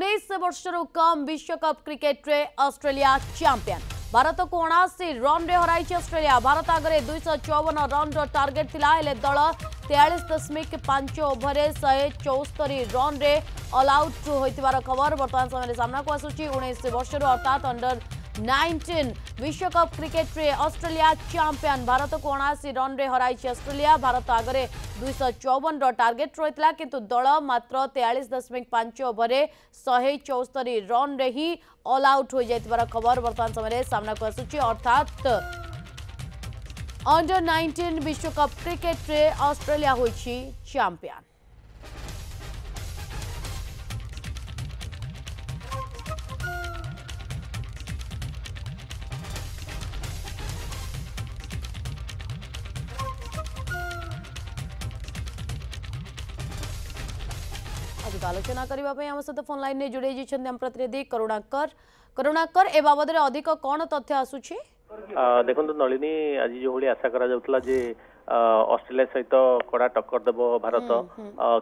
19 वर्षर कम विश्वकप क्रिकेट रे Australia champion. Bharat को 79 रन रे हराई ऑस्ट्रेलिया। भारत आगे 254 रन टार्गेट थिला हेले दल 43.5 ओवर 174 रन रे ऑल आउट होइतिबार खबर वर्तमान समय सामना को आसुची। 19 वर्षर अर्थात अंडर 19 विश्वकप क्रिकेट रे ऑस्ट्रेलिया चैंपियन। भारत को 79 रन रे हराई ऑस्ट्रेलिया। भारत आगे 254 टार्गेट रही किंतु दल मात्र 43.5 ओवर 174 रन रे ही ऑल आउट हो जाइतिबार खबर वर्तमान समय सामना को आसुची। अर्थात अंडर 19 विश्वकप क्रिकेट रे ऑस्ट्रेलिया होइछि चैंपियन। अधिक आलोचना करने आम सहित फोन लाइन में जोड़े आम प्रतिनिधि करुणाकर ए बाबद अधिक कौन तथ्य आसूची? देखो नलिनी आज जो भाई आशा करा जे ऑस्ट्रेलिया सहित कड़ा टक्कर देव भारत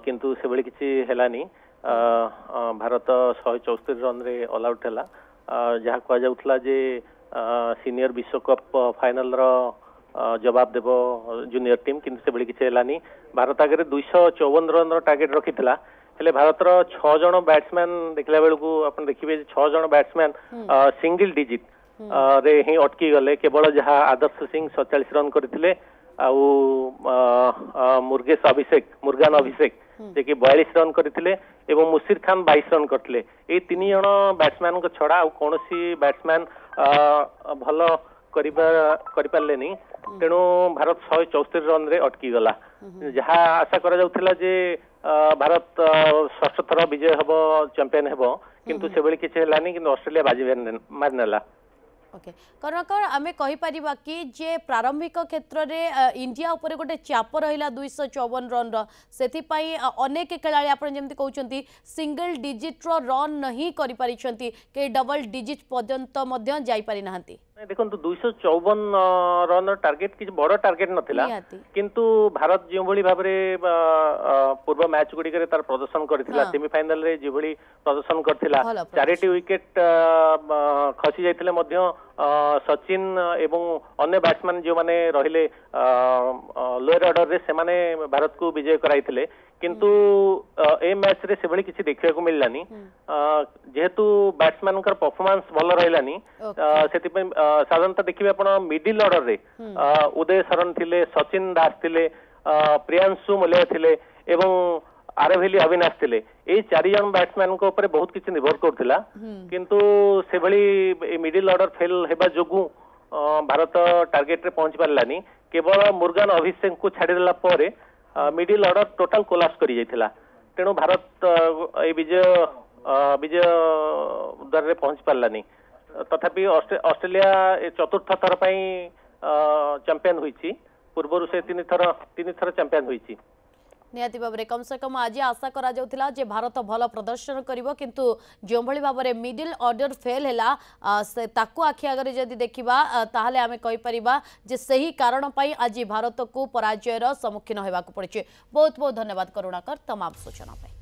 किंतु से भाई किसी हेलानी। भारत 174 रन रे ऑल आउट है जहाँ कहुला जे सीनियर विश्वकप फाइनल जवाब देव जूनियर टीम किंतु से भाई किसी हेलानी। भारत आगे 254 रन टार्गेट रखी हेले भारत 6 जन बैट्समैन देखला बेलू आप देखिए 6 जन बैट्समैन सिंगल डिजिट रे ही अटकी गले। केवल जहाँ आदर्श सिंह 47 रन करते मुर्गान अभिषेक जे कि 42 रन करते एवं मुशीर खान 22 रन करते। ये 3 जन बैट्समैन को छड़ा कौन बैट्समैन भल करें तेणु भारत 174 रन रे अटकी गला। जहाँ आशा करा जाउथिला जे भारत षष्ठ थर विजय हम चैंपियन हेब किंतु से किसी हेलानी किंतु ऑस्ट्रेलिया बाजी मारिनेला। ओके करुणाकर आमे कहि परिबा कि जे प्रारंभिक क्षेत्र रे इंडिया ऊपर गोटे चाप रहिला 254 रन सेथि पई अनेक खेलाड़ी आपण जेमति कहउचंती सिंगल डिजिट रो रन नहीं करि परिछंती के डबल डिजिट पर्यंत मध्य जाई पारि नाहंती। देखो 254 रन टार्गेट किसी बड़ टार्गेट नथिला किंतु भारत जो भली भाबरे पूर्व मैच गुडी करे तार प्रदर्शन करथिला सेमीफाइनल रे जे भली प्रदर्शन करथिला 4टी विकेट खसी जाइथिले मध्य सचिन एवं अन्य बैट्समैन जो माने रहिले लोअर ऑर्डर रे से माने भारत को विजय कराइथिले किंतु ए मैच रे से भली किसी देखिया को मिललानी। जेहेतु बैट्समैन कर परफॉर्मेंस भल रहलानी सेति पे साधारणतः देखिए आप मिडिल ऑर्डर रे उदय शरण थिले, सचिन दास थिले, प्रियांशु मलिया थिले एवं आरभेली अविनाश थिले। ए 4 जन बैट्समैन को ऊपर बहुत किछि निर्भर करथिला किंतु से भली मिडिल ऑर्डर फेल हेबा जोगु भारत टार्गेट रे पहुंच पारलानी। केवल मुर्गान अभिषेक को छाड़ी देला परे मिडिल ऑर्डर टोटल कोलाप्स करि जाइथिला। तेणु भारत ए विजय द्वार रे पहुंच पारलानी। तथापि ऑस्ट्रेलिया चतुर्थ थर चैंपियन होईची। पूर्व से 3 थर चैंपियन होईची। निहाती भाव कम से कम आज आशा करा जाउथिला जे भारत भल प्रदर्शन करिवो किंतु जो भली भाव में मिडिल ऑर्डर फेल हैला ताकू आखि आगे जदि देखिबा ताहले आमे कहि परिबा जे सही कारण पई आज भारत को पराजयर सम्मुखीन हेबाकू पड़िছে। बहुत बहुत धन्यवाद करुणाकर तमाम सूचना पई।